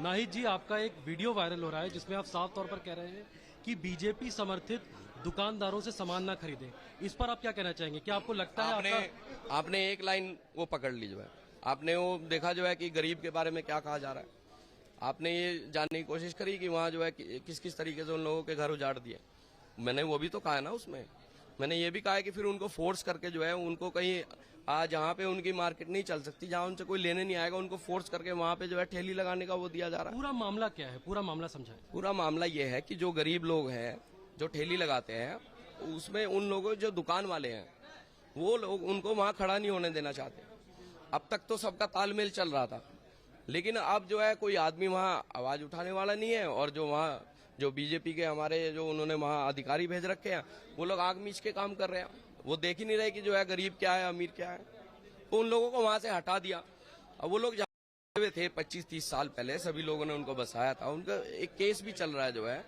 नाहिद जी, आपका एक video viral हो रहा है जिसमें आप साफ तौर पर कह रहे हैं कि बीजेपी समर्थित दुकानदारों से सामान ना खरीदें। इस पर आप क्या कहना चाहेंगे? क्या आपको लगता है आपने एक लाइन वो पकड़ ली जो है, आपने वो देखा जो है कि गरीब के बारे में क्या कहा जा रहा है। आपने ये जानने की कोशिश करी कि वहाँ जो है किस किस तरीके से उन लोगों के घर उजाड़ दिए। मैंने वो भी तो कहा है ना, उसमें मैंने ये भी कहा है कि फिर उनको फोर्स करके जो है उनको कहीं जहाँ पे उनकी मार्केट नहीं चल सकती, जहाँ उनसे कोई लेने नहीं आएगा, उनको फोर्स करके वहाँ पे जो है ठेली लगाने का वो दिया जा रहा है। पूरा मामला क्या है? पूरा मामला समझाएं। पूरा मामला ये है कि जो गरीब लोग हैं जो ठेली लगाते हैं, उसमें उन लोगों जो दुकान वाले हैं वो लोग उनको वहाँ खड़ा नहीं होने देना चाहते। अब तक तो सबका तालमेल चल रहा था, लेकिन अब जो है कोई आदमी वहाँ आवाज उठाने वाला नहीं है, और जो वहाँ जो बीजेपी के हमारे जो उन्होंने वहाँ अधिकारी भेज रखे हैं वो लोग आग मीच के काम कर रहे हैं। वो देख ही नहीं रहे कि जो है गरीब क्या है अमीर क्या है। तो उन लोगों को वहां से हटा दिया। अब वो लोग जहाँ थे 25-30 साल पहले सभी लोगों ने उनको बसाया था, उनका एक केस भी चल रहा है जो है,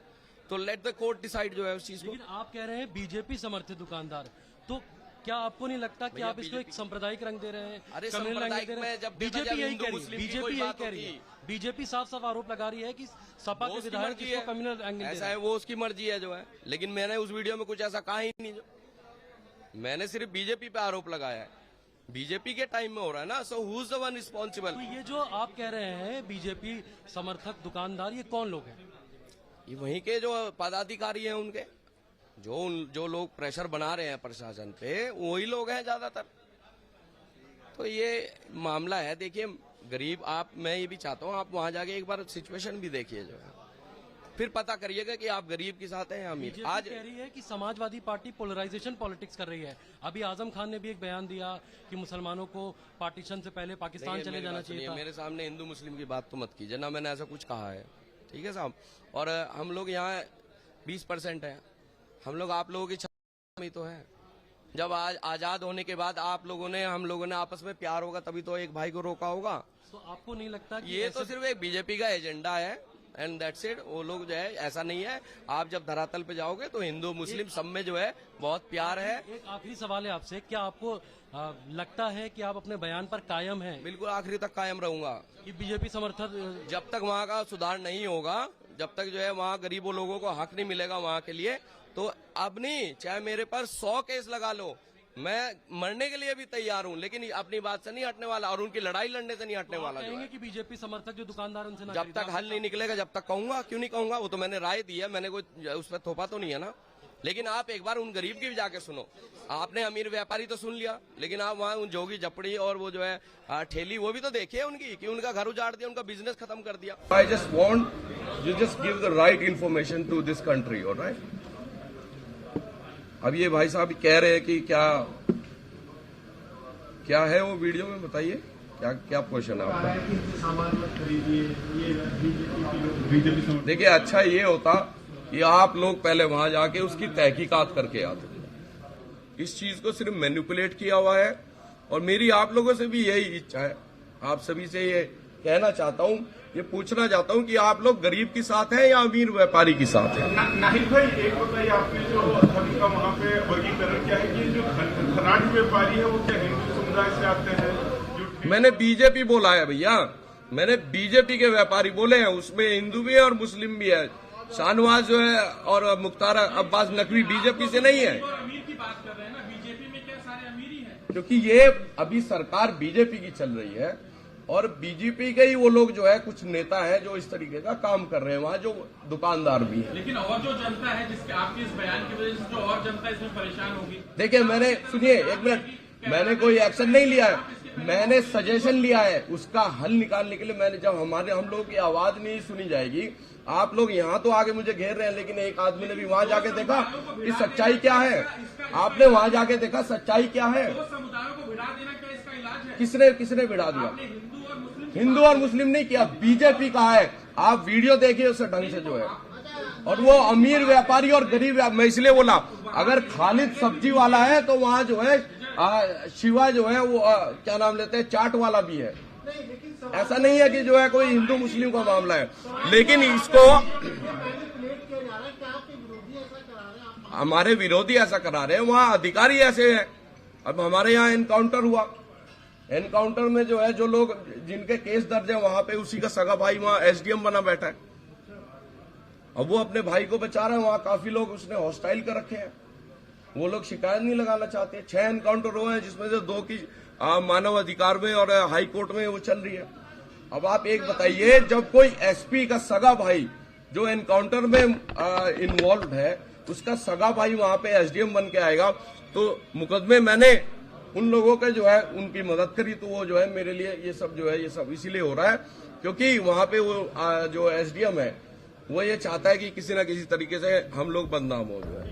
तो लेट द कोर्ट डिसाइड जो है उस चीज को। लेकिन आप कह रहे हैं बीजेपी समर्थित दुकानदार, तो क्या आपको नहीं लगता कि आप इसको एक सांप्रदायिक रंग दे रहे हैं? अरे सांप्रदायिक में जब बीजेपी यही कह रही है, बीजेपी साफ साफ आरोप लगा रही है कि सपा के विधायक इसको कम्युनल एंगल ऐसा है, वो उसकी मर्जी है जो है। लेकिन मैंने उस वीडियो में कुछ ऐसा कहा ही नहीं। जो मैंने सिर्फ बीजेपी पे आरोप लगाया है, बीजेपी के टाइम में हो रहा है ना। So who is the one responsible? तो ये जो आप कह रहे हैं बीजेपी समर्थक दुकानदार, ये कौन लोग हैं? ये वहीं के जो पदाधिकारी हैं, उनके जो लोग प्रेशर बना रहे हैं प्रशासन पे, वही लोग हैं ज्यादातर। तो ये मामला है। देखिए गरीब, मैं ये भी चाहता हूँ आप वहां जाके एक बार सिचुएशन भी देखिए जो है, फिर पता करिएगा कि आप गरीब के साथ हैं या अमीर। आज कह रही है कि समाजवादी पार्टी पोलराइजेशन पॉलिटिक्स कर रही है। अभी आजम खान ने भी एक बयान दिया कि मुसलमानों को पार्टीशन से पहले पाकिस्तान चले जाना चाहिए था। मेरे सामने हिंदू मुस्लिम की बात तो मत कीजिए ना, मैंने ऐसा कुछ कहा है, ठीक है साहब। और हम लोग यहाँ 20% है, हम लोग आप लोगों की छाया में तो है। जब आज आजाद होने के बाद हम लोगों ने आपस में प्यार होगा तभी तो एक भाई को रोका होगा। तो आपको नहीं लगता कि ये तो सिर्फ एक बीजेपी का एजेंडा है एंड दैट्स इट। वो लोग जो है, ऐसा नहीं है। आप जब धरातल पे जाओगे तो हिंदू मुस्लिम सब में जो है बहुत प्यार है। एक आखिरी सवाल है आपसे, क्या आपको लगता है कि आप अपने बयान पर कायम हैं? बिल्कुल आखिरी तक कायम रहूंगा कि बीजेपी समर्थक जब तक वहाँ का सुधार नहीं होगा, जब तक जो है वहाँ गरीबों लोगों को हक नहीं मिलेगा वहाँ के लिए, तो अब नहीं, चाहे मेरे पर 100 केस लगा लो, मैं मरने के लिए भी तैयार हूँ, लेकिन अपनी बात से नहीं हटने वाला और उनकी लड़ाई लड़ने से नहीं हटने वाला। कहेंगे कि बीजेपी समर्थक जो दुकानदार उनसे जब तक हल नहीं निकलेगा जब तक कहूंगा। क्यों नहीं कहूंगा? वो तो मैंने राय दी है, मैंने कोई उस पर थोपा तो नहीं है ना। लेकिन आप एक बार उन गरीब की भी जाके सुनो। आपने अमीर व्यापारी तो सुन लिया, लेकिन आप वहाँ उन जोगी झपड़ी और वो जो है ठेली, वो भी तो देखिए उनकी, कि उनका घर उजाड़ दिया, उनका बिजनेस खत्म कर दिया। I just want you just give the right information to this country, alright. अब ये भाई साहब कह रहे हैं कि क्या है वो वीडियो में, बताइए क्या क्वेश्चन है आपका? देखिए अच्छा ये होता कि आप लोग पहले वहां जाके उसकी तहकीकात करके आते। इस चीज को सिर्फ मैनिपुलेट किया हुआ है, और मेरी आप लोगों से भी यही इच्छा है, आप सभी से ये कहना चाहता हूँ, ये पूछना चाहता हूँ कि आप लोग गरीब के साथ हैं या अमीर व्यापारी के साथ हैं? नाहिद भाई एक बताइए, आपने जो धर्म का वहाँ पे वर्गीकरण क्या है कि जो खराज व्यापारी है वो क्या हिंदू समुदाय से आते हैं? मैंने बीजेपी बोला है भैया, मैंने बीजेपी के व्यापारी बोले हैं, उसमें हिंदू भी है और मुस्लिम भी है। शाहनवाज जो है और मुख्तार अब्बास नकवी बीजेपी से नहीं है। अमीर की बात कर रहे हैं ना, बीजेपी में क्या सारे अमीर ही हैं? क्योंकि ये अभी सरकार बीजेपी की चल रही है, और बीजेपी के ही वो लोग जो है कुछ नेता है जो इस तरीके का काम कर रहे हैं वहाँ, जो दुकानदार भी है। लेकिन और जो जनता है, जिसके आपके इस बयान की वजह से जो और जनता इसमें परेशान होगी। देखिए मैंने, सुनिए एक मिनट, मैंने कोई एक्शन नहीं लिया है, मैंने सजेशन लिया है उसका हल निकालने के लिए। मैंने जब हम लोगों की आवाज नहीं सुनी जाएगी, आप लोग यहाँ तो आगे मुझे घेर रहे हैं, लेकिन एक आदमी ने भी वहाँ जाके देखा कि सच्चाई क्या है। आपने वहाँ जाके देखा सच्चाई क्या है? समुदायों को भिड़ा देना क्या इसका इलाज है? किसने भिड़ा दिया? हिंदू और मुस्लिम नहीं किया, बीजेपी का है। आप वीडियो देखिए उससे ढंग से जो है। और वो अमीर व्यापारी और गरीब, मैं इसलिए बोला, अगर खालिद सब्जी वाला है तो वहाँ जो है शिवा जो है वो क्या नाम लेते हैं, चाट वाला भी है। ऐसा नहीं है कि जो है कोई हिंदू मुस्लिम का मामला है। लेकिन इसको हमारे विरोधी ऐसा करा रहे हैं, वहाँ अधिकारी ऐसे हैं। अब हमारे यहाँ एनकाउंटर हुआ, एनकाउंटर में जो है, जो लोग जिनके केस दर्ज है वहां पे उसी का सगा भाई वहां एसडीएम बना बैठा है। अब वो अपने भाई को बचा रहा है, वहां काफी लोग उसने हॉस्टाइल कर रखे हैं, वो लोग शिकायत नहीं लगाना चाहते। 6 एनकाउंटर हुए हैं जिसमें से 2 की मानव अधिकार में और हाई कोर्ट में वो चल रही है। अब आप एक बताइए, जब कोई एसपी का सगा भाई जो एनकाउंटर में इन्वॉल्व है, उसका सगा भाई वहां पे एसडीएम बन के आएगा, तो मुकदमे मैंने उन लोगों के जो है उनकी मदद करी, तो वो जो है मेरे लिए ये सब जो है ये सब इसीलिए हो रहा है क्योंकि वहां पे वो जो एसडीएम है वो ये चाहता है कि किसी न किसी तरीके से हम लोग बदनाम हो जो है।